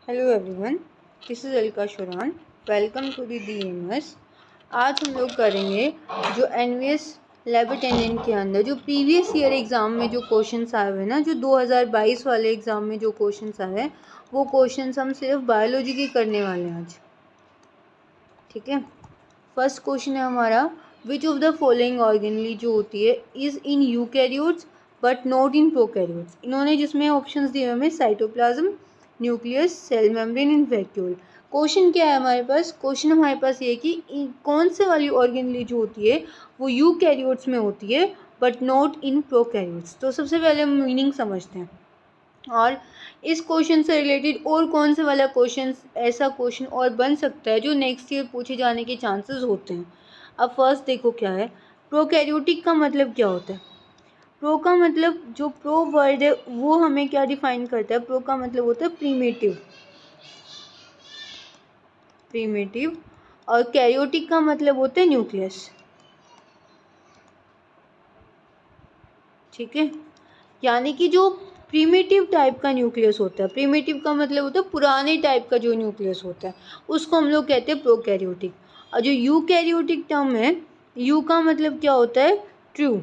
Hello everyone, this is Alka Shuran. Welcome to the DMS। आज हम लोग करेंगे जो NVS लैब अटेंडेंट के अंदर जो प्रीवियस ईयर एग्ज़ाम में जो क्वेश्चंस आए हुए हैं ना, जो 2022 वाले एग्ज़ाम में जो क्वेश्चंस आए हैं वो क्वेश्चंस हम सिर्फ बायोलॉजी के करने वाले हैं आज। ठीक है, फर्स्ट क्वेश्चन है हमारा, which of the following organelle जो होती है is in eukaryotes but not in prokaryotes. इन्होंने जिसमें ऑप्शंस दिए हमें cytoplasm, nucleus, cell membrane and vacuole. Question क्या है हमारे पास? क्वेश्चन हमारे पास ये कि कौन से वाली ऑर्गेनली जो होती है वो यूकैरियोट्स में होती है बट नॉट इन प्रोकैरियोट्स। तो सबसे पहले हम मीनिंग समझते हैं और इस क्वेश्चन से रिलेटेड और कौन से वाला क्वेश्चन ऐसा क्वेश्चन और बन सकता है जो नेक्स्ट ईयर पूछे जाने के चांसेस होते हैं। अब फर्स्ट देखो क्या है, प्रोकैरियोटिक का मतलब क्या होता है। प्रो का मतलब जो प्रो वर्ड है वो हमें क्या डिफाइन करता है? प्रो का मतलब होता है प्रीमेटिव, प्रीमेटिव। और कैरियोटिक का मतलब होता है न्यूक्लियस। ठीक है, यानी कि जो प्रीमेटिव टाइप का न्यूक्लियस होता है, प्रीमेटिव का मतलब होता है पुराने टाइप का जो न्यूक्लियस होता है, उसको हम लोग कहते हैं प्रोकैरियोटिक। और जो यूकैरियोटिक टर्म है, यू का मतलब क्या होता है? True,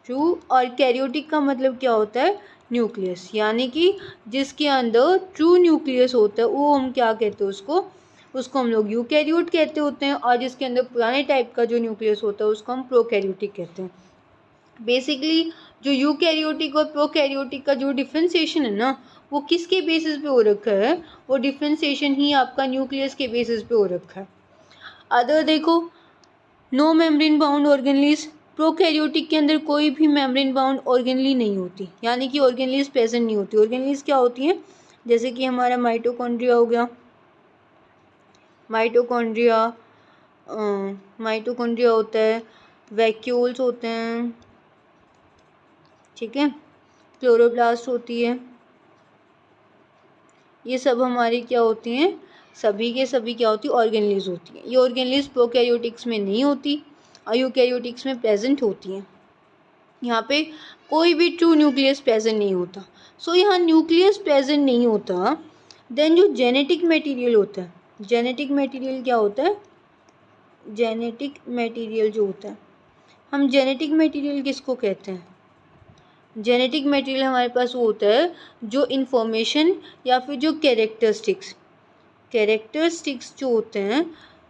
true. और कैरियोटिक का मतलब क्या होता है? न्यूक्लियस, यानी कि जिसके अंदर ट्रू न्यूक्लियस होता है वो हम क्या कहते हैं? उसको हम लोग यूकैरियोट कहते होते हैं। और जिसके अंदर पुराने टाइप का जो न्यूक्लियस होता है उसको हम प्रोकैरियोटिक कहते हैं। बेसिकली जो यूकैरियोटिक और प्रोकैरियोटिक का जो डिफ्रेंसिएशन है ना, वो किसके बेसिस पे हो रखा है? वो डिफ्रेंसिएशन ही आपका न्यूक्लियस के बेसिस पे हो रखा है। अदर देखो, no membrane bound organelles. Prokaryotic के अंदर कोई भी मेम्ब्रेन बाउंड ऑर्गेनली नहीं होती, यानी कि ऑर्गेनलीज प्रेजेंट नहीं होती। ऑर्गेनलीज क्या होती हैं? जैसे कि हमारा माइटोकॉन्ड्रिया हो गया, माइटोकॉन्ड्रिया माइटोकॉन्ड्रिया होता है, वैक्यूल्स होते हैं, ठीक है, क्लोरोप्लास्ट होती है। ये सब हमारी क्या होती हैं? सभी के सभी क्या होती है? ऑर्गेनलीज होती हैं। ये ऑर्गेनलीज प्रोकैरियोटिक्स में नहीं होती और यूकैरियोटिक्स में प्रेजेंट होती हैं। यहाँ पे कोई भी ट्रू न्यूक्लियस प्रेजेंट नहीं होता। सो यहाँ न्यूक्लियस प्रेजेंट नहीं होता, देन जो जेनेटिक मटेरियल होता है, जेनेटिक मटेरियल क्या होता है? जेनेटिक मटेरियल जो होता है, हम जेनेटिक मटेरियल किसको कहते हैं? जेनेटिक मटेरियल हमारे पास वो होता है जो इन्फॉर्मेशन या फिर जो कैरेक्टरिस्टिक्स जो होते हैं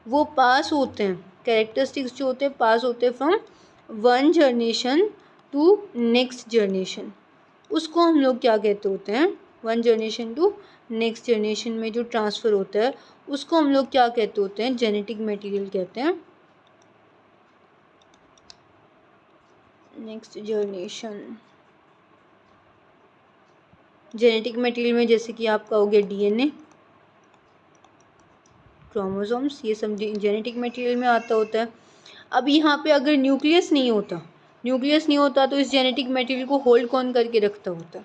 वो पास होते हैं। कैरेक्टरिस्टिक्स जो होते हैं पास होते हैं from one generation to next generation. उसको हम लोग क्या कहते होते हैं? One generation to next generation में जो ट्रांसफ़र होता है उसको हम लोग क्या कहते होते हैं? जेनेटिक मटेरियल कहते हैं। नेक्स्ट जनरेशन जेनेटिक मटेरियल में जैसे कि आपका हो गया DNA, क्रोमोसोम्स, ये सब जेनेटिक मटेरियल में आता होता है। अब यहाँ पे अगर न्यूक्लियस नहीं होता तो इस जेनेटिक मटेरियल को होल्ड कौन करके रखता होता?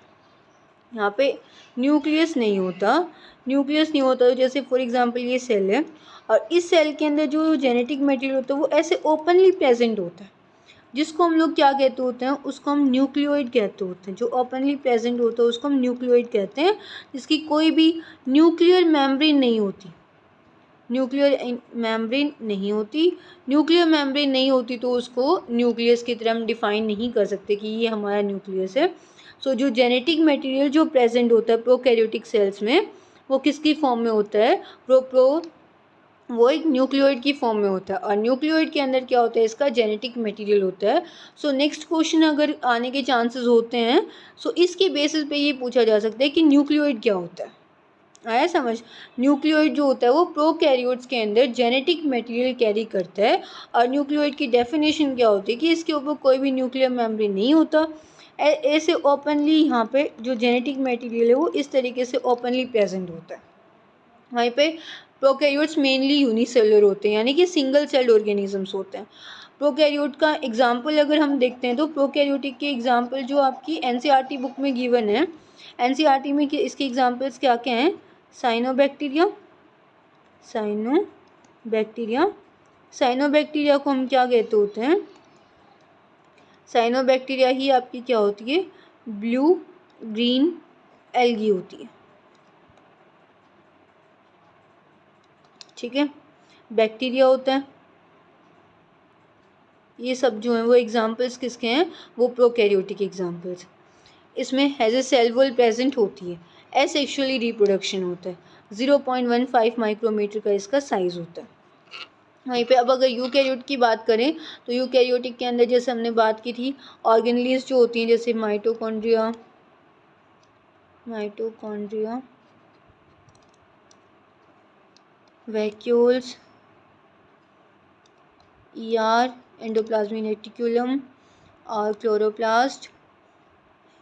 यहाँ पे न्यूक्लियस नहीं होता तो जैसे फॉर एग्जांपल ये सेल है और इस सेल के अंदर जो जेनेटिक मटेरियल होता है वो ऐसे ओपनली प्रेजेंट होता है, जिसको हम लोग क्या कहते होते हैं? उसको हम न्यूक्लियोइड कहते होते हैं। जो ओपनली प्रेजेंट होता है उसको हम न्यूक्लियोइड कहते हैं, जिसकी कोई भी न्यूक्लियर मेम्ब्रेन नहीं होती। न्यूक्लियर मेम्ब्रेन नहीं होती तो उसको न्यूक्लियस की तरह हम डिफाइन नहीं कर सकते कि ये हमारा न्यूक्लियस है। सो जो जेनेटिक मटेरियल जो प्रेजेंट होता है प्रोकैरियोटिक सेल्स में वो किसकी फॉर्म में होता है? वो एक न्यूक्लियोइड की फॉर्म में होता है। और न्यूक्लियोइड के अंदर क्या होता है? इसका जेनेटिक मटेरियल होता है। सो नेक्स्ट क्वेश्चन अगर आने के चांसेस होते हैं सो इसके बेसिस पे ये पूछा जा सकता है कि न्यूक्लियोइड क्या होता है। आया समझ? न्यूक्लियोइड जो होता है वो प्रोकैरियोट्स के अंदर जेनेटिक मटेरियल कैरी करता है। और न्यूक्लियोइड की डेफिनेशन क्या होती है कि इसके ऊपर कोई भी न्यूक्लियर मेम्ब्रेन नहीं होता। ऐसे ओपनली यहाँ पे जो जेनेटिक मटेरियल है वो इस तरीके से ओपनली प्रेजेंट होता है। वहीं पे प्रोकैरियोट्स मेनली यूनिसेलुलर होते हैं, यानी कि सिंगल सेल्ड ऑर्गेनिजम्स होते हैं। प्रोकैरियोट का एग्जाम्पल अगर हम देखते हैं तो प्रोकैरियोटिक के एग्जाम्पल जो आपकी NCERT बुक में गिवन है, NCERT में इसके एग्जाम्पल्स क्या क्या हैं? साइनोबैक्टीरिया को हम क्या कहते होते हैं? साइनोबैक्टीरिया ही आपकी क्या होती है? ब्लू ग्रीन एल्गी होती है, ठीक है। बैक्टीरिया होता है। ये सब जो हैं वो एग्जाम्पल्स किसके हैं, वो प्रोकैरियोटिक एग्जाम्पल्स। इसमें has a cell wall present होती है, एसेक्सुअली रिप्रोडक्शन होता है, 0.15 माइक्रोमीटर का इसका साइज़ होता है। वहीं पे अब अगर यूकैरियोट की बात करें तो यूकैरियोटिक के अंदर जैसे हमने बात की थी ऑर्गेनेल्स जो होती हैं, जैसे mitochondria, vacuoles, ER, endoplasmic reticulum और क्लोरोप्लास्ट,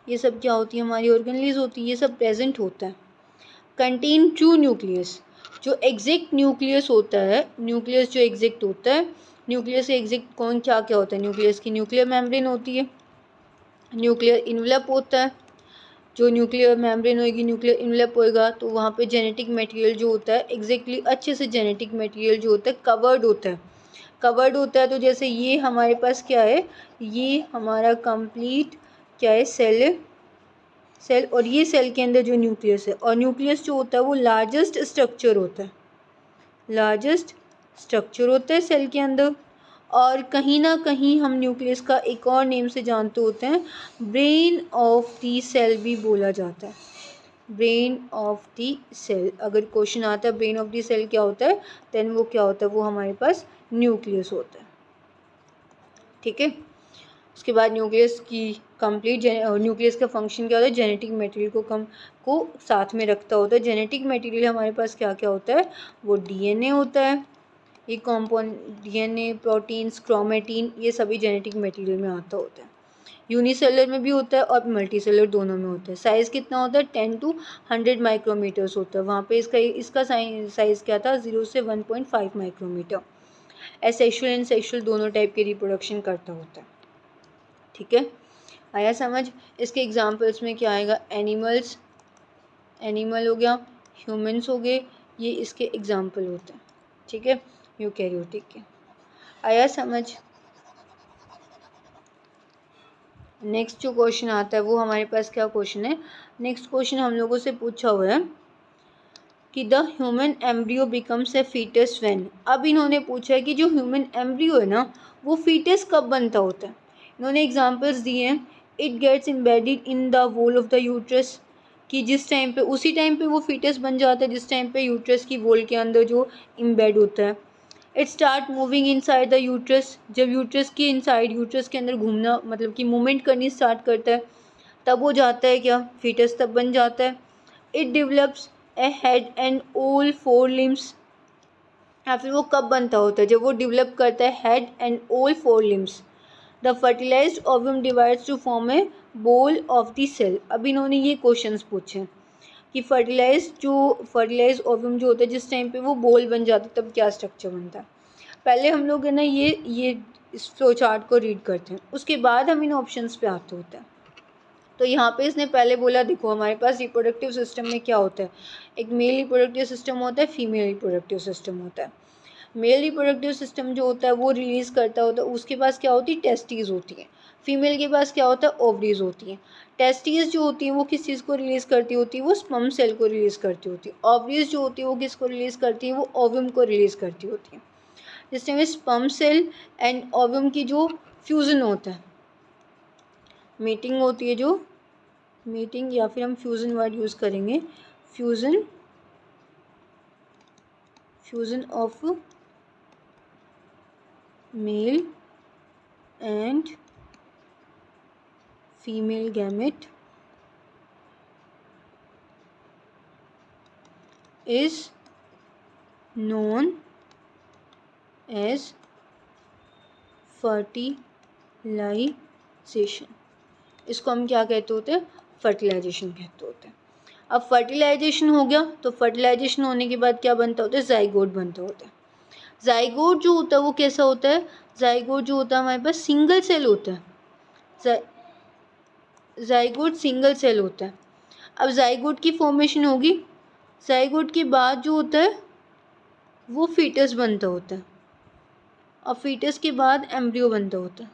ये सब क्या होती है, हमारी ऑर्गेनेल्स होती है, ये सब प्रेजेंट होता है। कंटेन ट्रू न्यूक्लियस, जो एग्जैक्ट न्यूक्लियस होता है, न्यूक्लियस जो एग्जैक्ट होता है, न्यूक्लियस से एग्जैक्ट कौन क्या क्या होता है, न्यूक्लियस की न्यूक्लियर मेम्ब्रेन होती है, न्यूक्लियर इन्वेलप होता है, जो न्यूक्लियर मेम्ब्रेन होगी, न्यूक्लियर इन्वेलप होएगा तो वहाँ पे जेनेटिक मटेरियल जो होता है एग्जैक्टली अच्छे से जेनेटिक मटेरियल जो होता है कवर्ड होता है, कवर्ड होता है। तो जैसे ये हमारे पास क्या है, ये हमारा कंप्लीट क्या है, सेल और ये सेल के अंदर जो न्यूक्लियस है, और न्यूक्लियस जो होता है वो लार्जेस्ट स्ट्रक्चर होता है, लार्जेस्ट स्ट्रक्चर होता है सेल के अंदर। और कहीं ना कहीं हम न्यूक्लियस का एक और नेम से जानते होते हैं, ब्रेन ऑफ दी सेल भी बोला जाता है, ब्रेन ऑफ दी सेल। अगर क्वेश्चन आता है ब्रेन ऑफ दी सेल क्या होता है, देन वो क्या होता है, वो हमारे पास न्यूक्लियस होता है, ठीक है। उसके बाद न्यूक्लियस की कंप्लीट न्यूक्लियस का फंक्शन क्या होता है, जेनेटिक मटेरियल को साथ में रखता होता है। जेनेटिक मटेरियल हमारे पास क्या क्या होता है, वो डीएनए होता है, ये कॉम्पोनेंट डीएनए, प्रोटीन्स, क्रोमेटिन, ये सभी जेनेटिक मटेरियल में आता होता है। यूनिसेलुलर में भी होता है और मल्टीसेलुलर दोनों में होता है। साइज़ कितना होता है, 10 to 100 माइक्रोमीटर्स होता है। वहाँ पे इसका साइज़ क्या था, 0 से 1.5 माइक्रोमीटर। एसेक्सुअल एंड सेक्सुअल दोनों टाइप के रिप्रोडक्शन करता होता है, ठीक है। आया समझ। इसके एग्जाम्पल्स में क्या आएगा, एनिमल्स, एनिमल हो गया, ह्यूमंस हो गए, ये इसके एग्जाम्पल होते हैं, ठीक है, यूकैरियोटिक के। आया समझ। नेक्स्ट जो क्वेश्चन आता है वो हमारे पास क्या क्वेश्चन है, नेक्स्ट क्वेश्चन हम लोगों से पूछा हुआ है कि the human embryo becomes a foetus when. अब इन्होंने पूछा है कि जो ह्यूमन एम्ब्रियो है ना वो फीटस कब बनता होता है। इन्होंने एग्जांपल्स दिए हैं, it gets embedded in the wall of the uterus, कि जिस टाइम पे उसी टाइम पे वो फीटस बन जाता है जिस टाइम पे यूट्रस की वॉल के अंदर जो इम्बेड होता है। It start moving inside the uterus, जब यूट्रस के इनसाइड, यूट्रस के अंदर घूमना मतलब कि मूवमेंट करनी स्टार्ट करता है, तब हो जाता है क्या, फीटस तब बन जाता है। It develops A head and all 4 limbs, या फिर वो कब बनता होता है, जब वो डेवलप करता है head and all 4 limbs. The fertilised ovum divides to form a ball of the cell. अब इन्होंने ये क्वेश्चंस पूछे कि फर्टिलाइज्ड ओवम जो होता है जिस टाइम पे वो बॉल बन जाता है तब क्या स्ट्रक्चर बनता है। पहले हम लोग है ना ये इस फ्लो चार्ट को रीड करते हैं, उसके बाद हम इन ऑप्शंस पे आते होते हैं। तो यहाँ पे इसने पहले बोला, देखो हमारे पास रिप्रोडक्टिव सिस्टम में क्या होता है, एक मेल रिप्रोडक्टिव सिस्टम होता है, फीमेल रिप्रोडक्टिव सिस्टम होता है। मेल रिप्रोडक्टिव सिस्टम जो होता है वो रिलीज़ करता होता है, उसके पास क्या होती है, टेस्टीज होती हैं। फीमेल के पास क्या होता है, ओवरीज होती हैं। टेस्टीज जो होती हैं वो किस चीज़ को रिलीज़ करती होती है, वो स्पर्म सेल को रिलीज़ करती होती है। ओवरीज जो होती है वो किसको रिलीज़ करती है, वो ओवम को रिलीज़ करती होती है। जिस time sperm cell and ovum की जो फ्यूज़न होता है, मीटिंग होती है, जो मीटिंग या फिर हम फ्यूज़न वर्ड यूज़ करेंगे, fusion of male and female gamete is known as fertilisation. इसको हम क्या कहते होते हैं, फर्टिलाइजेशन कहते होते हैं। अब फर्टिलाइजेशन हो गया तो फर्टिलाइजेशन होने के बाद क्या बनता होता है, जाइगोट बनता होता है। जाइगोट जो होता है वो कैसा होता है, जाइगोट जो होता है हमारे पास सिंगल सेल होता है, जाइगोट सिंगल सेल होता है। अब जाइगोट की फॉर्मेशन होगी, जाइगोट के बाद जो होता है वो फीटस बनता होता है, और फीटस के बाद एम्ब्रियो बनता होता है।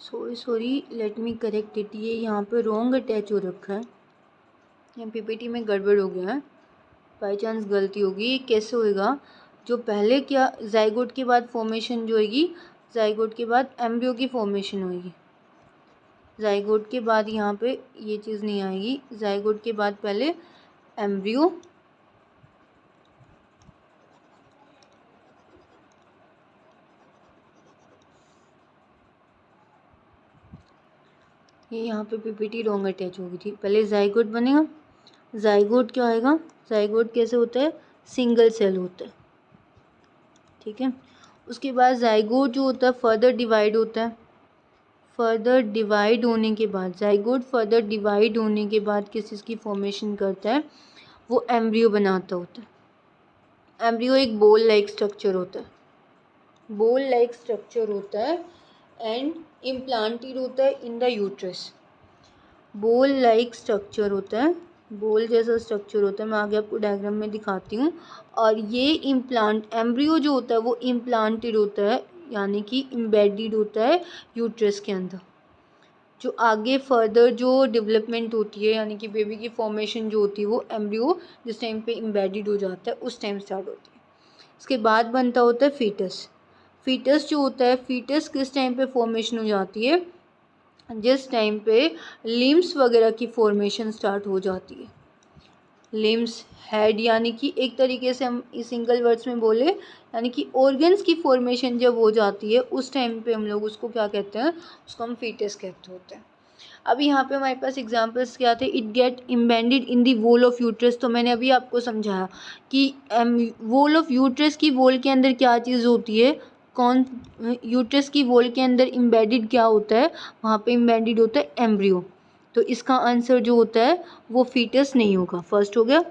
Sorry let me correct it. ये यहाँ पे रॉन्ग अटैच हो रखा है, यहाँ पीपीटी में गड़बड़ हो गया है, बाई चांस गलती होगी। ये कैसे होएगा, जो पहले क्या जाइगोट के बाद फॉर्मेशन जो होगी, जाइगोट के बाद एम्ब्रियो की फॉर्मेशन होगी। जाइगोट के बाद यहाँ पे ये चीज़ नहीं आएगी, जाइगोट के बाद पहले एम्ब्रियो, ये यहाँ पे पीपीटी रॉन्ग अटैच होगी थी। पहले जाइगोट बनेगा, जाइगोट क्या आएगा, जाइगोट कैसे होता है, सिंगल सेल होता है, ठीक है। उसके बाद जाइगोट जो होता है फर्दर डिवाइड होता है, फर्दर डिवाइड होने के बाद, जाइगोट फर्दर डिवाइड होने के बाद किस चीज़ की फॉर्मेशन करता है, वो एम्ब्रियो बनाता होता है। एम्ब्रियो एक बोल लाइक स्ट्रक्चर होता है, बोल लाइक स्ट्रक्चर होता है एंड इम्प्लांटेड होता है इन द यूट्रस। बोल लाइक स्ट्रक्चर होता है, बोल जैसा स्ट्रक्चर होता है, मैं आगे आपको डायग्राम में दिखाती हूँ। और ये इम्प्लांट एम्ब्रियो जो होता है वो इम्प्लांटेड होता है, यानी कि इम्बेडेड होता है यूट्रस के अंदर। जो आगे फर्दर जो डेवलपमेंट होती है, यानी कि बेबी की फॉर्मेशन जो होती है, वो एम्ब्रियो जिस टाइम पे इम्बेडेड हो जाता है उस टाइम स्टार्ट होती है। इसके बाद बनता होता है फीटस। फीटस जो होता है, फीटस किस टाइम पे फॉर्मेशन हो जाती है, जिस टाइम पे लिम्स वगैरह की फॉर्मेशन स्टार्ट हो जाती है। लिम्स, हेड, यानी कि एक तरीके से हम इस सिंगल वर्ड्स में बोले, यानी कि ऑर्गन्स की फॉर्मेशन जब हो जाती है उस टाइम पे हम लोग उसको क्या कहते हैं, उसको हम फीटस कहते होते हैं। अब यहाँ पे हमारे पास एग्जांपल्स क्या थे, it get embedded in the wall of uterus. तो मैंने अभी आपको समझाया कि वॉल ऑफ यूट्रस की वॉल के अंदर क्या चीज़ होती है, कौन, यूट्रस की वॉल के अंदर इम्बेडेड क्या होता है, वहाँ पे इम्बेडेड होता है एम्ब्रियो। तो इसका आंसर जो होता है वो फीटस नहीं होगा, फर्स्ट हो गया।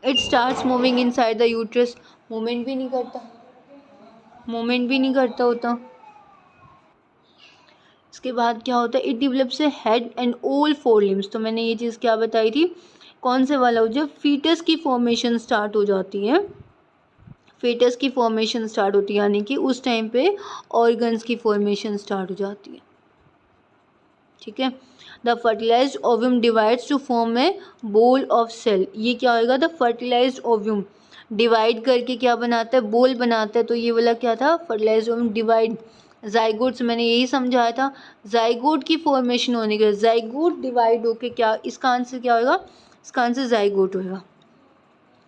It starts moving inside the uterus, movement भी नहीं करता, मूवमेंट भी नहीं करता होता। इसके बाद क्या होता है, it develops A head and all four limbs. तो मैंने ये चीज़ क्या बताई थी, कौन से वाला हो, जब फीटस की फॉर्मेशन स्टार्ट हो जाती है, फीटस की फॉर्मेशन स्टार्ट होती है, यानी कि उस टाइम पे ऑर्गन्स की फॉर्मेशन स्टार्ट हो जाती है, ठीक है। The fertilised ovum divides to form a ball of cell. ये क्या होगा, द फर्टिलाइज्ड ओव्यूम डिवाइड करके क्या बनाता है, बोल बनाता है। तो ये वाला क्या था, फर्टिलाइज्ड ओव्यूम डिवाइड। जाइगोट्स मैंने यही समझाया था, जाइगोट की फॉर्मेशन होने के बाद जाइगोट डिवाइड होके क्या, इसका आंसर क्या होगा, इसका आंसर जाइगोट होगा।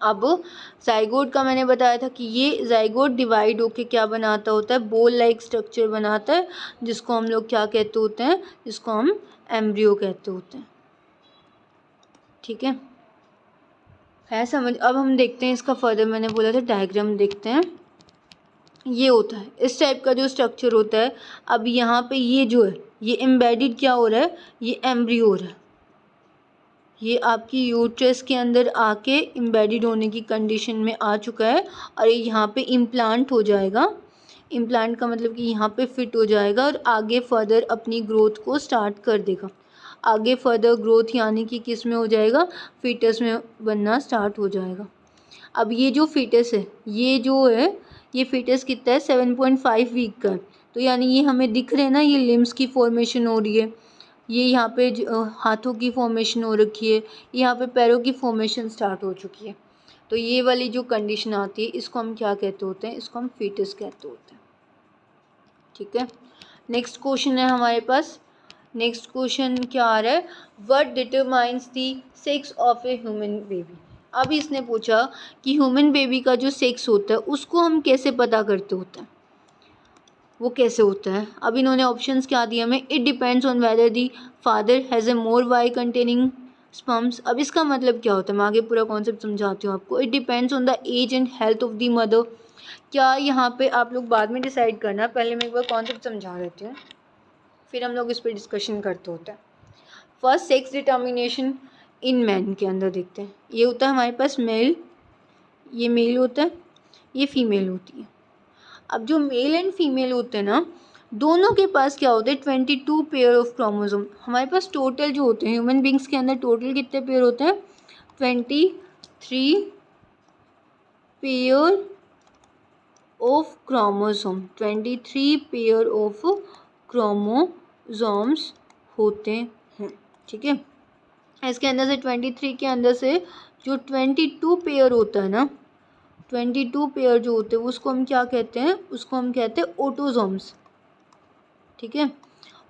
अब जाइगोट का मैंने बताया था कि ये जाइगोट डिवाइड होके क्या बनाता होता है, बोल लाइक स्ट्रक्चर बनाता है, जिसको हम लोग क्या कहते होते हैं, जिसको हम एम्ब्रियो कहते होते हैं, ठीक है समझ। अब हम देखते हैं इसका फर्दर, मैंने बोला था डायग्राम देखते हैं। ये होता है इस टाइप का जो स्ट्रक्चर होता है। अब यहाँ पे ये जो है, ये एम्बेडेड क्या हो रहा है, ये एम्ब्रियो हो रहा है, ये आपकी यूट्रस के अंदर आके एम्बेडेड होने की कंडीशन में आ चुका है, और ये यहाँ पे इम्प्लांट हो जाएगा। इम्प्लांट का मतलब कि यहाँ पे फिट हो जाएगा और आगे फर्दर अपनी ग्रोथ को स्टार्ट कर देगा। आगे फर्दर ग्रोथ यानी कि किस में हो जाएगा, फीटस में बनना स्टार्ट हो जाएगा। अब ये जो फीटस है, ये जो है, ये फीटस कितना है, 7.5 वीक का है। तो यानी ये हमें दिख रहे हैं ना, ये लिम्स की फॉर्मेशन हो रही है, ये यहाँ पे हाथों की फॉर्मेशन हो रखी है, यहाँ पे पैरों की फॉर्मेशन स्टार्ट हो चुकी है। तो ये वाली जो कंडीशन आती है इसको हम क्या कहते होते हैं, इसको हम फीटस कहते होते हैं, ठीक है। नेक्स्ट क्वेश्चन है हमारे पास, नेक्स्ट क्वेश्चन क्या आ रहा है, what determines the sex of a human baby. अब इसने पूछा कि ह्यूमन बेबी का जो सेक्स होता है उसको हम कैसे पता करते होते हैं, वो कैसे होता है। अब इन्होंने ऑप्शंस क्या दिए हमें, it depends on whether the father has a more Y containing sperms. अब इसका मतलब क्या होता है, मैं आगे पूरा कॉन्सेप्ट समझाती हूँ आपको। It depends on the age and health of the mother. क्या यहाँ पे आप लोग बाद में डिसाइड करना, पहले मैं एक बार कॉन्सेप्ट समझा देती हूँ, फिर हम लोग इस पर डिस्कशन करते होते हैं। First sex determination in man के अंदर देखते हैं। ये होता है हमारे पास मेल, ये मेल होता है, ये फीमेल होती है। अब जो मेल एंड फीमेल होते हैं ना, दोनों के पास क्या होते हैं, 22 पेयर ऑफ क्रोमोसोम। हमारे पास टोटल जो होते हैं ह्यूमन बींग्स के अंदर टोटल कितने पेयर होते हैं, 23 pair of chromosome, 23 pair of chromosomes होते हैं। ठीक है, इसके अंदर से 23 के अंदर से जो 22 पेयर होता है ना, 22 पेयर जो होते हैं उसको हम क्या कहते हैं, उसको हम कहते हैं ऑटोसोम्स। ठीक है,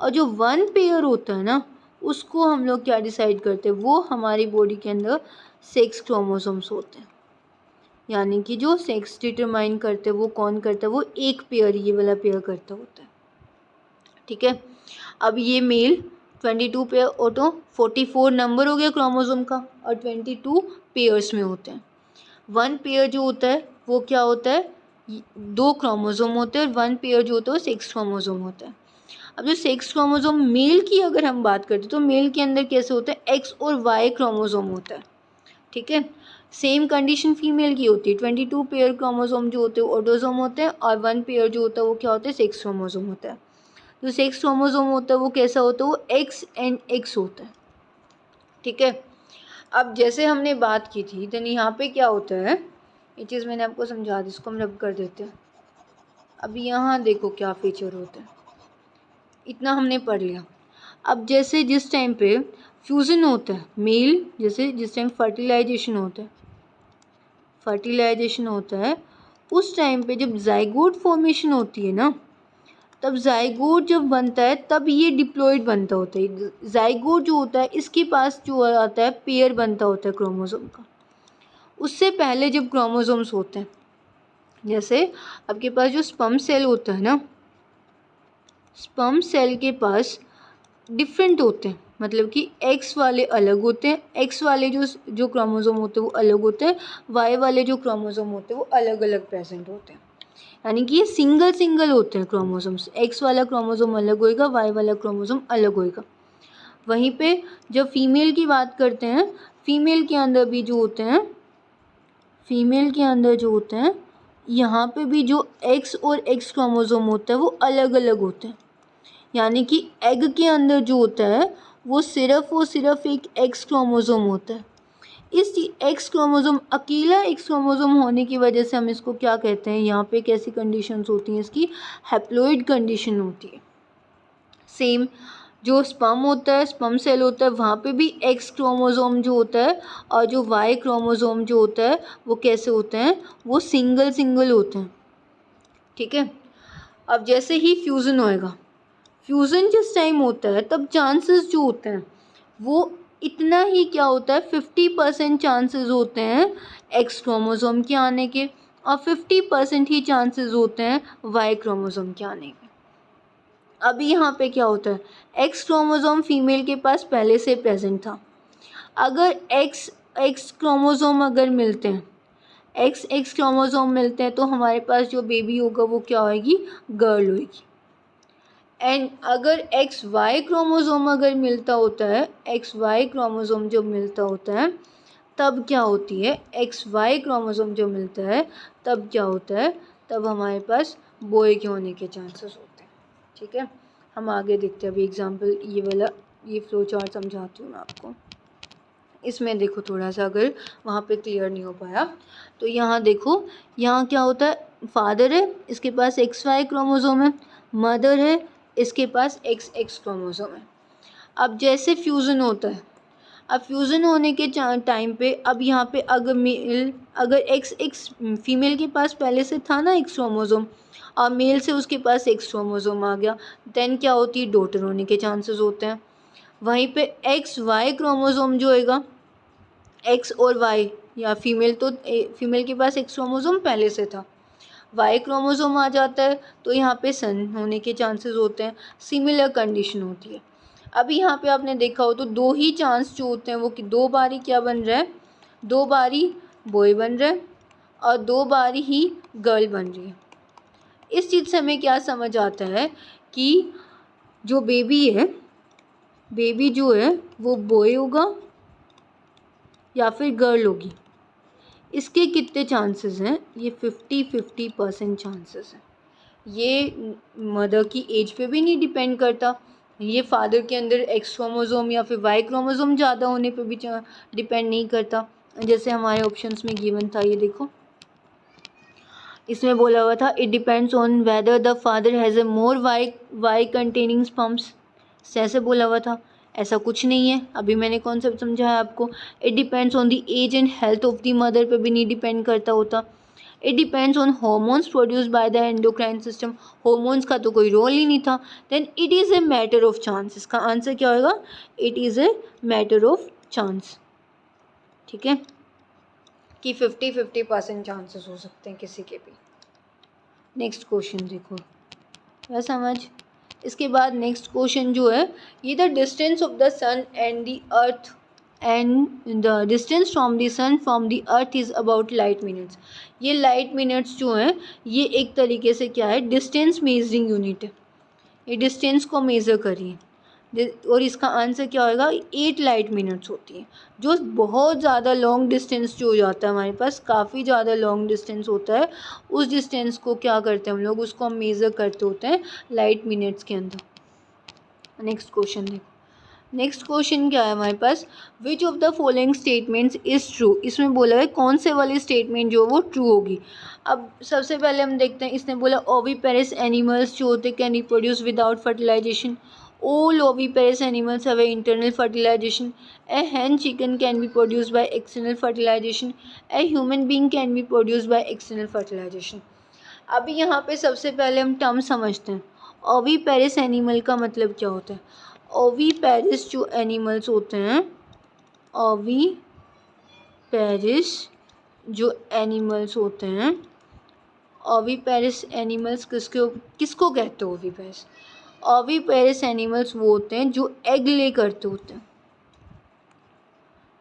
और जो 1 पेयर होता है ना उसको हम लोग क्या डिसाइड करते हैं, वो हमारी बॉडी के अंदर सेक्स क्रोमोसोम्स होते हैं। यानी कि जो सेक्स डिटरमाइन करते हैं वो कौन करता है, वो एक पेयर, ये वाला पेयर करता होता है। ठीक है, अब ये मेल 22 पेयर ऑटो, 44 नंबर हो गया क्रोमोसोम का, और 22 पेयर्स में होते हैं। 1 पेयर जो होता है वो क्या होता है, 2 क्रोमोसोम होते हैं, और 1 पेयर जो होता है वो 6 क्रोमोसोम होता है। अब जो 6 क्रोमोसोम मेल की अगर हम बात करते तो मेल के अंदर कैसे होता है, एक्स और वाई क्रोमोसोम होता है। ठीक है, सेम कंडीशन फीमेल की होती है, 22 पेयर क्रोमोसोम जो होते हैं ऑटोसोम होते हैं, और 1 पेयर जो होता है वो क्या होता है, 6 क्रोमोसोम होता है। जो 6 क्रोमोसोम होता है वो कैसा होता है, वो एक्स एंड एक्स होता है। ठीक है, अब जैसे हमने बात की थी देन यहाँ पे क्या होता है, ये चीज़ मैंने आपको समझा दी, इसको हम रब कर देते हैं। अब यहाँ देखो क्या फीचर होता है, इतना हमने पढ़ लिया। अब जैसे जिस टाइम पे फ्यूज़न होता है मेल, जैसे जिस टाइम फर्टिलाइजेशन होता है उस टाइम पे जब जाइगोट फॉर्मेशन होती है ना, तब जाइगोट जब बनता है तब ये डिप्लॉइड बनता होता है। जाइगोट जो होता है इसके पास जो आता है पेयर बनता होता है क्रोमोसोम का। उससे पहले जब क्रोमोसोम्स होते हैं, जैसे आपके पास जो स्पर्म सेल होता है ना, स्पर्म सेल के पास डिफरेंट होते हैं, मतलब कि एक्स वाले अलग होते हैं, एक्स वाले जो क्रोमोसोम होते हैं वो अलग होते हैं, वाई वाले जो क्रोमोसोम होते हैं वो अलग अलग प्रेजेंट होते हैं। यानी कि ये सिंगल होते हैं क्रोमोसोम्स, एक्स वाला क्रोमोसोम अलग होएगा, वाई वाला क्रोमोसोम अलग होएगा। वहीं पे जब फीमेल की बात करते हैं, फीमेल के अंदर भी जो होते हैं यहाँ पे भी जो एक्स और एक्स क्रोमोसोम होता है वो अलग अलग होते हैं। यानी कि एग के अंदर जो होता है वो सिर्फ और सिर्फ एक एक्स क्रोमोसोम होता है। इस एक्स क्रोमोसोम, अकेला एक्स क्रोमोसोम होने की वजह से हम इसको क्या कहते हैं, यहाँ पे कैसी कंडीशंस होती हैं, इसकी हैप्लॉइड कंडीशन होती है। सेम जो स्पर्म होता है, स्पर्म सेल होता है, वहाँ पे भी एक्स क्रोमोसोम जो होता है, और जो वाई क्रोमोसोम जो होता है वो कैसे होते हैं, वो सिंगल होते हैं। ठीक है, अब जैसे ही फ्यूज़न होएगा, फ्यूज़न जिस टाइम होता है तब चांसेस जो होते हैं वो इतना ही क्या होता है, 50% चांसेस होते हैं एक्स क्रोमोसोम के आने के, और 50% ही चांसेस होते हैं वाई क्रोमोसोम के आने के। अभी यहाँ पे क्या होता है, एक्स क्रोमोसोम फीमेल के पास पहले से प्रेजेंट था। अगर एक्स क्रोमोसोम अगर मिलते हैं, एक्स क्रोमोसोम मिलते हैं तो हमारे पास जो बेबी होगा वो क्या होएगी, गर्ल होएगी। एंड अगर एक्स वाई क्रोमोसोम अगर मिलता होता है, एक्स वाई क्रोमोसोम जो मिलता होता है तब क्या होती है, एक्स वाई क्रोमोसोम जो मिलता है तब क्या होता है, तब हमारे पास बॉय के होने के चांसेस होते हैं। ठीक है, हम आगे देखते हैं। अभी एग्जांपल ये वाला, ये फ्लो चार्ट समझाती हूँ मैं आपको। इसमें देखो थोड़ा सा अगर वहाँ पे क्लियर नहीं हो पाया तो यहाँ देखो, यहाँ क्या होता है, फादर है इसके पास एक्स वाई क्रोमोसोम है, मदर है इसके पास एक्स एक्स क्रोमोसोम है। अब जैसे फ्यूज़न होता है, अब फ्यूज़न होने के टाइम पे अब यहाँ पे अगर एक्स फीमेल के पास पहले से था ना एक्स क्रोमोसोम, और मेल से उसके पास एक्स क्रोमोसोम आ गया, देन क्या होती है, डॉटर होने के चांसेस होते हैं। वहीं पे एक्स वाई क्रोमोसोम जो होएगा, एक्स और वाई, या फीमेल के पास एक्स क्रोमोसोम पहले से था, वाई क्रोमोसोम आ जाता है तो यहाँ पे सन होने के चांसेस होते हैं। सिमिलर कंडीशन होती है। अभी यहाँ पे आपने देखा हो तो 2 ही चांस जो होते हैं वो कि 2 बारी क्या बन रहा है, 2 बारी बॉय बन रहा है और 2 बारी ही गर्ल बन रही है। इस चीज़ से हमें क्या समझ आता है कि जो बेबी जो है वो बॉय होगा या फिर गर्ल होगी। इसके कितने चांसेस हैं, ये 50% चांसेस हैं। ये मदर की एज पे भी नहीं डिपेंड करता, ये फादर के अंदर एक्स क्रोमोसोम या फिर वाई क्रोमोसोम ज़्यादा होने पे भी डिपेंड नहीं करता, जैसे हमारे ऑप्शंस में गिवन था। ये देखो इसमें बोला हुआ था it depends on whether the father has a more Y containing sperms. ऐसे बोला हुआ था, ऐसा कुछ नहीं है। अभी मैंने कॉन्सेप्ट समझाया आपको। It depends on the age and health of the mother पे भी नहीं डिपेंड करता होता। It depends on hormones produce by the endocrine system. Hormones का तो कोई रोल ही नहीं था। Then it is a matter of chance. इसका आंसर क्या होगा? It is a matter of chance. ठीक है, कि 50-50% चांसेस हो सकते हैं किसी के भी। नेक्स्ट क्वेश्चन देखो, क्या समझ। इसके बाद नेक्स्ट क्वेश्चन जो है, ये the distance of the sun and the earth and the distance from the sun from the earth is about light minutes. ये लाइट मिनट्स जो हैं ये एक तरीके से क्या है, डिस्टेंस मेजरिंग यूनिट है। ये डिस्टेंस को मेज़र करिए और इसका आंसर क्या होगा? 8 लाइट मिनट्स होती है। जो बहुत ज़्यादा लॉन्ग डिस्टेंस जो हो जाता है हमारे पास, काफ़ी ज़्यादा लॉन्ग डिस्टेंस होता है, उस डिस्टेंस को क्या करते हैं हम लोग, उसको हम मेज़र करते होते हैं लाइट मिनट्स के अंदर। नेक्स्ट क्वेश्चन देखो। नेक्स्ट क्वेश्चन क्या है हमारे पास, which of the following statements is true. इसमें बोला है कौन से वाली स्टेटमेंट जो वो ट्रू होगी। अब सबसे पहले हम देखते हैं, इसने बोला ओविपेरस एनिमल्स जो होते can reproduce without fertilisation. All oviparous animals have an internal fertilization. A hen chicken can be produced by external fertilization. A human being can be produced by external fertilization. अभी यहाँ पे सबसे पहले हम term समझते हैं। ओविपेरस एनिमल का मतलब क्या होता है? ओविपेरस जो एनिमल्स होते हैं, ओविपेरस जो एनिमल्स होते हैं, ओविपेरस एनिमल्स किसको कहते हैं? ओविपेरस ओविपेरस एनिमल्स वो होते हैं जो एग ले करते होते हैं,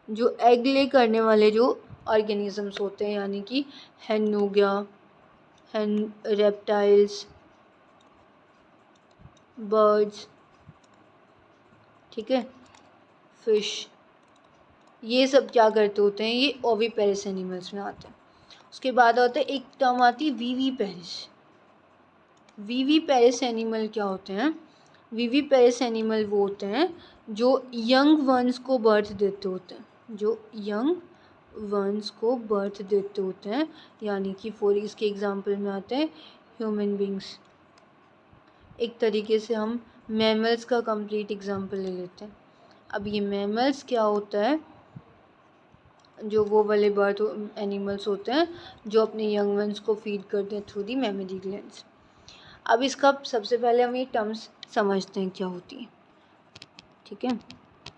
जो एग ले करने वाले जो ऑर्गेनिजम्स होते हैं, यानी कि हैन हो गया, हैन, रेप्टाइल्स, बर्ड्स, ठीक है, फिश, ये सब क्या करते होते हैं, ये ओविपेरस एनिमल्स में आते हैं। उसके बाद आता है एक टर्म आती है विविपेरस। विविपेरस एनिमल क्या होते हैं? विविपेरस एनिमल वो होते हैं जो यंग वंस को बर्थ देते होते हैं, जो यंग वंस को बर्थ देते होते हैं, यानी कि फॉर इसके एग्जांपल में आते हैं ह्यूमन बींग्स। एक तरीके से हम मैमल्स का कंप्लीट एग्जांपल ले लेते हैं। अब ये मैमल्स क्या होता है, जो वो वाले बर्थ एनिमल्स होते हैं जो अपने यंग वंस को फीड करते हैं थ्रू दी मैमरी ग्लैंड्स। अब इसका सबसे पहले हम ये टर्म्स समझते हैं क्या होती है, ठीक है।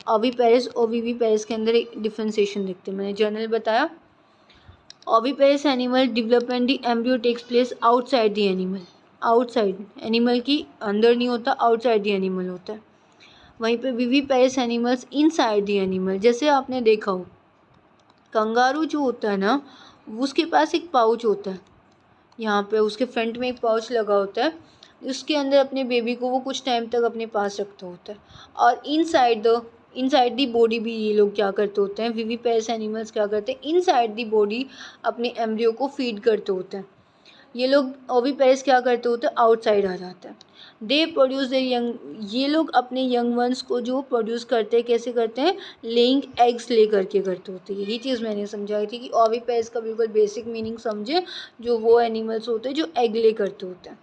ओविपेरस और विविपेरस के अंदर एक डिफ्रेंसिएशन देखते हैं। मैंने जर्नल बताया, oviparous animal development the embryo takes place outside the animal. Outside animal की अंदर नहीं होता, आउटसाइड द एनिमल होता है। वहीं पे viviparous animals inside the animal. जैसे आपने देखा हो कंगारू जो होता है ना, उसके पास एक पाउच होता है, यहाँ पे उसके फ्रंट में एक पाउच लगा होता है, उसके अंदर अपने बेबी को वो कुछ टाइम तक अपने पास रखता होता है। और इनसाइड दी बॉडी भी ये लोग क्या करते होते हैं, विविपेरस एनिमल्स क्या करते हैं, इनसाइड दी बॉडी अपने एम्ब्रियो को फीड करते होते हैं। ये लोग ओविपेरस क्या करते होते हैं, आउटसाइड आ जाता है। दे प्रोड्यूस देयर यंग, ये लोग अपने यंग वंस को जो प्रोड्यूस करते हैं, कैसे करते हैं, लेइंग एग्स ले करके करते होते हैं। यही चीज़ मैंने समझाई थी कि ओविपेरस का बिल्कुल बेसिक मीनिंग समझे, जो वो एनिमल्स होते हैं जो एग ले करते होते हैं।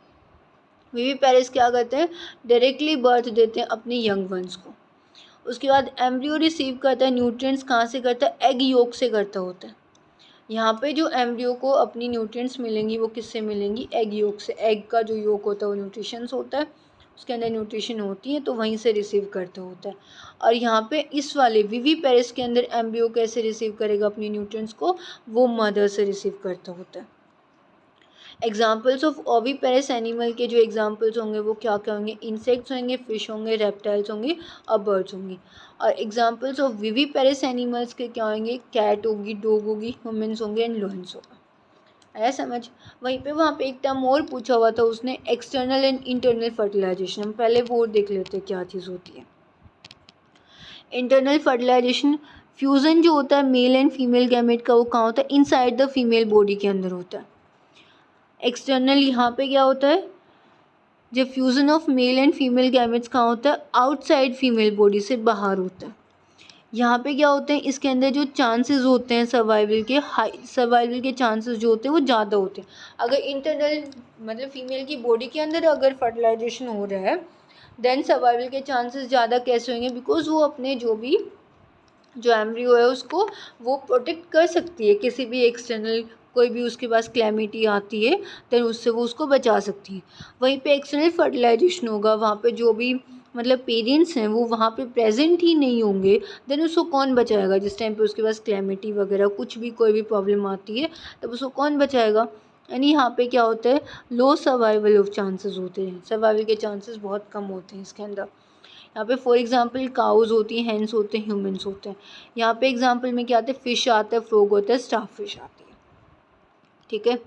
विविपेरस क्या करते हैं, डायरेक्टली बर्थ देते हैं अपने यंग वंस को। उसके बाद एम्ब्रियो रिसीव करता है न्यूट्रिएंट्स, कहाँ से करता है, एग योक से करता होता है। यहाँ पे जो एम्ब्रियो को अपनी न्यूट्रिएंट्स मिलेंगी वो किससे मिलेंगी, एग योक से। एग का जो योक होता है वो न्यूट्रिशंस होता है, उसके अंदर न्यूट्रिशन होती है, तो वहीं से रिसीव करता होता है। और यहाँ पे इस वाले विविपेरस के अंदर एम्ब्रियो कैसे रिसीव करेगा अपनी न्यूट्रिएंट्स को, वो मदर से रिसीव करता होता है। एग्जाम्पल्स ऑफ ओविपेरस एनिमल के जो एग्जाम्पल्स होंगे वो क्या क्या होंगे, इंसेक्ट्स होंगे, फिश होंगे, रेप्टाइल्स होंगे और बर्ड्स होंगी। और एग्जाम्पल्स ऑफ विविपेरस एनिमल्स के क्या होंगे, कैट होगी, डॉग होगी, ह्यूमन्स होंगे एंड लॉयंस होगा। आया समझ। वहीं पे वहाँ पे एक टर्म और पूछा हुआ था उसने, एक्सटर्नल एंड इंटरनल फर्टिलाइजेशन। हम पहले वो देख लेते हैं क्या चीज़ होती है। इंटरनल फर्टिलाइजेशन, फ्यूज़न जो होता है मेल एंड फीमेल गैमेट का, वो कहाँ होता है, इनसाइड द फीमेल बॉडी के अंदर होता है। एक्सटर्नल यहाँ पे क्या होता है, जब fusion of male and female gametes कहाँ होता है, आउटसाइड फीमेल बॉडी से बाहर होता है। यहाँ पे क्या होते हैं, इसके अंदर जो चांसेस होते हैं सर्वाइवल के चांसेस जो होते हैं वो ज़्यादा होते हैं। अगर इंटरनल मतलब फीमेल की बॉडी के अंदर अगर फर्टिलाइजेशन हो रहा है देन सर्वाइवल के चांसेस ज़्यादा कैसे होंगे, बिकॉज वो अपने जो एम्ब्रियो है उसको वो प्रोटेक्ट कर सकती है, किसी भी एक्सटर्नल कोई भी उसके पास क्लैमिटी आती है देन उससे वो उसको बचा सकती है। वहीं पे एक्सटर्नल फर्टिलाइजेशन होगा, वहाँ पे जो भी मतलब पेरेंट्स हैं वो वहाँ पे प्रेजेंट ही नहीं होंगे, देन उसको कौन बचाएगा। जिस टाइम पे उसके पास क्लैमिटी वगैरह कुछ भी कोई भी प्रॉब्लम आती है तब उसको कौन बचाएगा। यानी यहाँ पे क्या होता है, लो सर्वाइवल ऑफ चांसेस होते हैं, सर्वाइवल के चांसेस बहुत कम होते हैं इसके अंदर। यहाँ पे फॉर एग्जांपल काउज होती हैं, हैंस होते हैं, ह्यूमंस होते हैं। यहाँ पे एग्जांपल में क्या आता है, फिश आता है, फ्रॉग होता है, स्टार फिश आती है। ठीक है,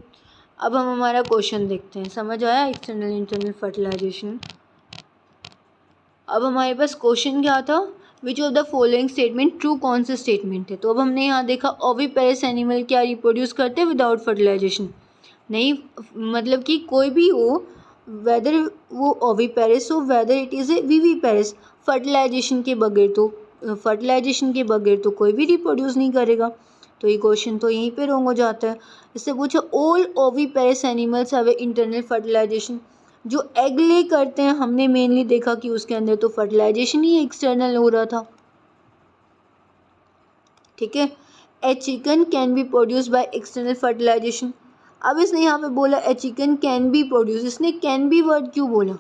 अब हम हमारा क्वेश्चन देखते हैं। समझ आया एक्सटर्नल इंटरनल फर्टिलाइजेशन। अब हमारे पास क्वेश्चन क्या था, विच of the following statement true, कौन से स्टेटमेंट है। तो अब हमने यहाँ देखा ओविपेरस एनिमल क्या रिप्रोड्यूस करते हैं विदाउट फर्टिलाइजेशन, नहीं मतलब कि कोई भी हो, वेदर वो ओविपेरस हो whether it is a viviparous, fertilisation के बगैर तो कोई भी रिप्रोड्यूस नहीं करेगा। तो ये क्वेश्चन तो यहीं पे रॉन्ग हो जाता है। इससे पूछो all oviparous animals have internal fertilisation, जो एग ले करते हैं हमने मेनली देखा कि उसके अंदर तो फर्टिलाइजेशन ही एक्सटर्नल हो रहा था। ठीक है, a chicken can be produce by external fertilisation. अब इसने यहाँ पे बोला a chicken can be produce, इसने कैन बी वर्ड क्यों बोला,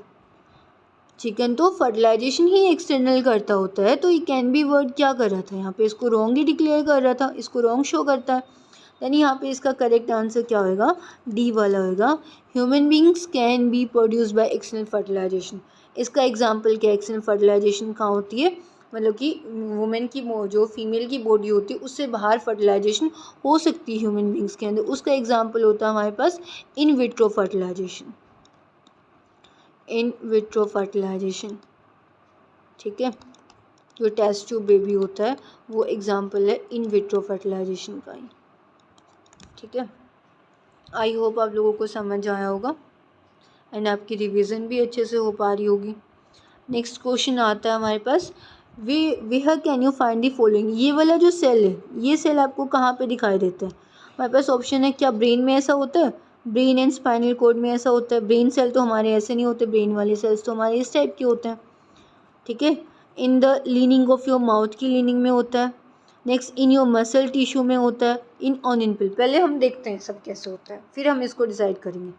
चिकन तो फर्टिलाइजेशन ही एक्सटर्नल करता होता है, तो ये कैन बी वर्ड क्या कर रहा था यहाँ पे, इसको रॉन्ग ही डिक्लेयर कर रहा था, इसको रॉन्ग शो करता है। यानी यहाँ पे इसका करेक्ट आंसर क्या होएगा, डी वाला होएगा, human beings can be produce by external fertilisation. इसका एग्जाम्पल क्या, एक्सटर्नल फर्टिलाइजेशन कहाँ होती है, मतलब कि वुमेन की जो फीमेल की बॉडी होती है उससे बाहर फर्टिलाइजेशन हो सकती है ह्यूमन बींग्स के अंदर, उसका एग्जाम्पल होता है हमारे पास in vitro fertilisation, in vitro fertilisation. ठीक है, जो टेस्ट ट्यूब बेबी होता है वो एग्जाम्पल है इन विट्रो फर्टिलाइजेशन का ही। ठीक है, आई होप आप लोगों को समझ आया होगा एंड आपकी रिवीजन भी अच्छे से हो पा रही होगी। नेक्स्ट क्वेश्चन आता है हमारे पास, where can you find the following. ये वाला जो सेल है, ये सेल आपको कहाँ पे दिखाई देता है, हमारे पास ऑप्शन है, क्या ब्रेन में ऐसा होता है, ब्रेन एंड स्पाइनल कॉर्ड में ऐसा होता है। ब्रेन सेल तो हमारे ऐसे नहीं होते, ब्रेन वाले सेल्स तो हमारे इस टाइप के होते हैं। ठीक है, in the leaning of your mouth की लीनिंग में होता है। Next in your muscle tissue में होता है, इन ऑनियन पिल। पहले हम देखते हैं सब कैसे होता है, फिर हम इसको डिसाइड करेंगे।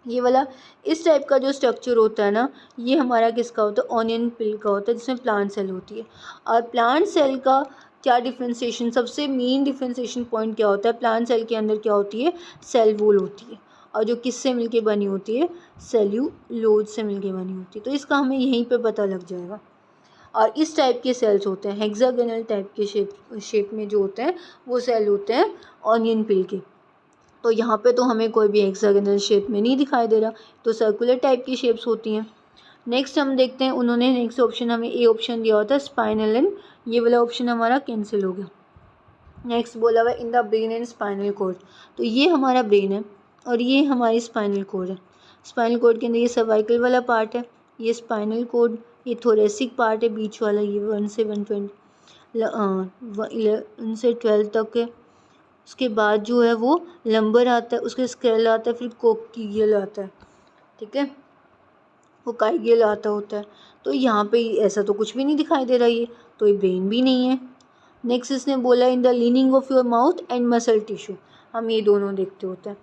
ये वाला इस टाइप का जो स्ट्रक्चर होता है ना, ये हमारा किसका होता है, ऑनियन पिल का होता है, जिसमें प्लांट सेल होती है। और प्लांट सेल का क्या डिफ्रेंसिएशन, सबसे मेन डिफ्रेंसिएशन पॉइंट क्या होता है, प्लांट सेल के अंदर क्या होती है, सेल वॉल होती है, और जो किससे मिलके बनी होती है, सेल्यूलोज से मिलके बनी होती है। तो इसका हमें यहीं पे पता लग जाएगा। और इस टाइप के सेल्स होते हैं, हेक्सागोनल टाइप के शेप में जो होते हैं वो सेल होते हैं ऑनियन पिल के। तो यहाँ पे तो हमें कोई भी हेक्सागोनल शेप में नहीं दिखाई दे रहा, तो सर्कुलर टाइप की शेप्स होती हैं। नेक्स्ट हम देखते हैं, उन्होंने नेक्स्ट ऑप्शन हमें ए ऑप्शन दिया होता है स्पाइनल एंड, ये वाला ऑप्शन हमारा कैंसिल हो गया। नेक्स्ट बोला हुआ in the brain and spinal cord, तो ये हमारा ब्रेन है और ये हमारी स्पाइनल कॉर्ड है। स्पाइनल कॉर्ड के अंदर ये सर्वाइकल वाला पार्ट है, ये स्पाइनल कॉर्ड, ये थोरेसिक पार्ट है बीच वाला, ये 1 से 120 11 से 12 तक है। उसके बाद जो है वो लंबर आता है, उसके स्केल आता है, फिर कोक्कीगियल आता है। ठीक है, वो काइगियल आता होता है। तो यहाँ पे ऐसा तो कुछ भी नहीं दिखाई दे रहा है, ये तो ये ब्रेन भी नहीं है। नेक्स्ट इसने बोला in the leaning of your mouth and muscle tissue, हम ये दोनों देखते होते हैं।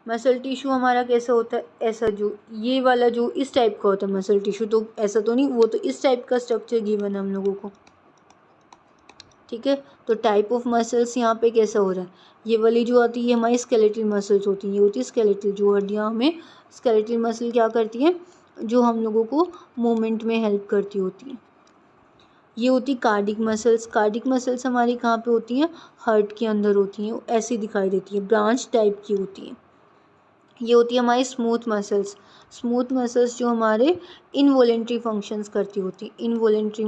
मसल टिश्यू हमारा कैसा होता है, ऐसा जो ये वाला जो इस टाइप का होता है मसल टिश्यू, तो ऐसा तो नहीं, वो तो इस टाइप का स्ट्रक्चर गिवन है हम लोगों को। ठीक है, तो टाइप ऑफ मसल्स यहाँ पे कैसा हो रहा है, ये वाली जो आती है हमारी स्केलेटल मसल्स होती हैं, ये होती है स्केलेटल, जो हड्डियाँ हमें स्केलेटल मसल क्या करती हैं, जो हम लोगों को मूवमेंट में हेल्प करती होती हैं। ये होती कार्डिक मसल्स, कार्डिक मसल्स हमारी कहाँ पे होती हैं, हार्ट के अंदर होती हैं, ऐसी दिखाई देती है, ब्रांच टाइप की होती हैं। ये होती है हमारी स्मूथ मसल्स, स्मूथ मसल्स जो हमारे इनवॉलेंट्री फंक्शंस करती होती हैं, इनवॉलेंट्री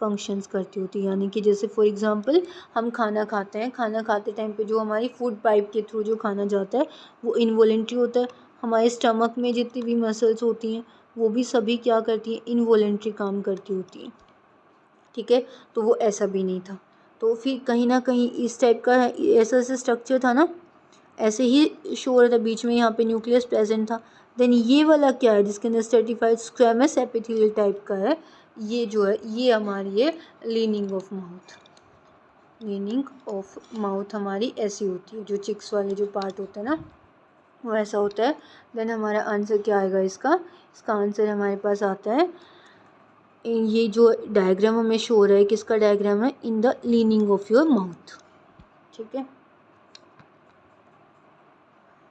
फंक्शंस करती होती है। यानी कि जैसे फॉर एग्जांपल हम खाना खाते हैं, खाना खाते टाइम पे जो हमारी फूड पाइप के थ्रू जो खाना जाता है वो इनवॉलेंट्री होता है। हमारे स्टमक में जितनी भी मसल्स होती हैं वो भी सभी क्या करती हैं, इनवॉलेंट्री काम करती होती हैं। ठीक है, तो वो ऐसा भी नहीं था। तो फिर कहीं ना कहीं इस टाइप का ऐसा ऐसा स्ट्रक्चर था ना, ऐसे ही शो हो रहा था, बीच में यहाँ पे न्यूक्लियस प्रेजेंट था। देन ये वाला क्या है जिसके अंदर स्ट्रेटिफाइड स्क्वेमस एपिथेलियल टाइप का है, ये जो है ये हमारी है leaning of mouth. Leaning of mouth हमारी ऐसी होती है, जो चिक्स वाले जो पार्ट होता है ना वो ऐसा होता है। देन हमारा आंसर क्या आएगा इसका आंसर हमारे पास आता है, ये जो डायग्राम हमें शो हो रहा है किसका डायग्राम है, in the leaning of your mouth. ठीक है,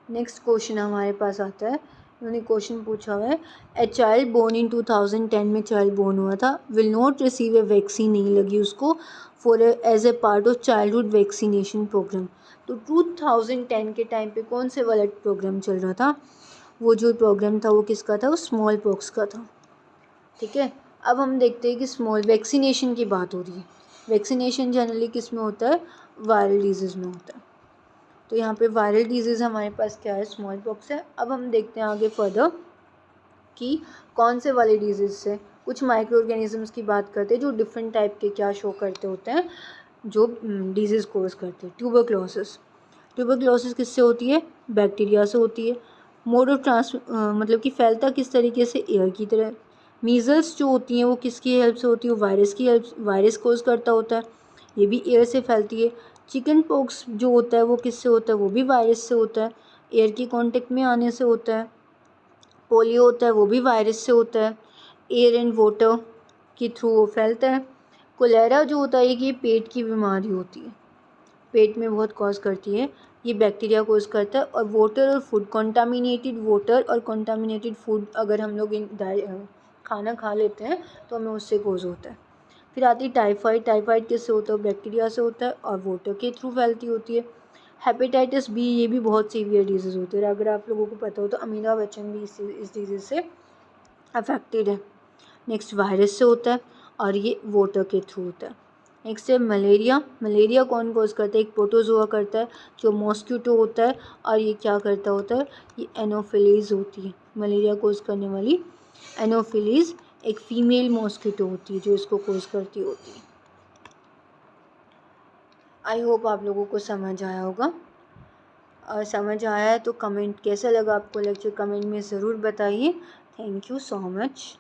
नेक्स्ट क्वेश्चन हमारे पास आता है, उन्होंने क्वेश्चन पूछा हुआ है, ए चाइल्ड बोर्न इन 2010 में चाइल्ड बोर्न हुआ था, will not receive a vaccine, नहीं लगी उसको, for as a part of childhood vaccination programme. तो 2010 के टाइम पे कौन से वाला प्रोग्राम चल रहा था, वो जो प्रोग्राम था वो किसका था, वो स्मॉल पॉक्स का था। ठीक है, अब हम देखते हैं कि स्मॉल वैक्सीनेशन की बात हो रही है। वैक्सीनेशन जनरली किस में होता है, वायरल डिजीज़ में होता है। तो यहाँ पे वायरल डिजीज़ हमारे पास क्या है, स्मॉल पॉक्स है। अब हम देखते हैं आगे फर्दर कि कौन से वाले डिजीज़ से, कुछ माइक्रो ऑर्गेनिजम्स की बात करते हैं जो डिफरेंट टाइप के क्या शो करते होते हैं, जो डिजीज़ कोज करते हैं। ट्यूबरक्लोसिस किससे होती है, बैक्टीरिया से होती है। मोड ऑफ मतलब कि फैलता किस तरीके से, एयर की तरह। मीज़ल्स जो होती हैं वो किसकी हेल्प से होती है, वायरस कोज करता होता है, ये भी एयर से फैलती है। चिकन पॉक्स जो होता है वो किससे होता है, वो भी वायरस से होता है, एयर की कांटेक्ट में आने से होता है। पोलियो होता है वो भी वायरस से होता है, एयर एंड वाटर के थ्रू वो फैलता है। कोलेरा जो होता है ये पेट की बीमारी होती है, पेट में बहुत कॉज करती है, ये बैक्टीरिया कोज करता है। और वाटर और फूड, कंटामिनेटेड वाटर और कंटामिनेटेड फूड अगर हम लोग खाना खा लेते हैं तो हमें उससे कोज होता है। फिर आती है टाइफाइड किससे होता है, बैक्टीरिया से होता है और वाटर के थ्रू फैलती होती है। हेपेटाइटिस बी, ये भी बहुत सीवियर डिजीज़ होती है, अगर आप लोगों को पता हो तो अमीना बच्चन भी इस डिजीज़ से अफेक्टेड है। नेक्स्ट वायरस से होता है और ये वाटर के थ्रू होता है। नेक्स्ट है मलेरिया कौन कोज करता है, एक प्रोटोजोआ करता है जो मॉस्किटो होता है, और ये क्या करता होता है, ये एनोफिलीज होती है, मलेरिया कोज करने वाली एनोफिलीज एक फीमेल मॉस्किटो होती है जो इसको कोज करती होती है। आई होप आप लोगों को समझ आया होगा, और समझ आया है तो कमेंट कैसा लगा आपको लेक्चर, कमेंट में ज़रूर बताइए। Thank you so much.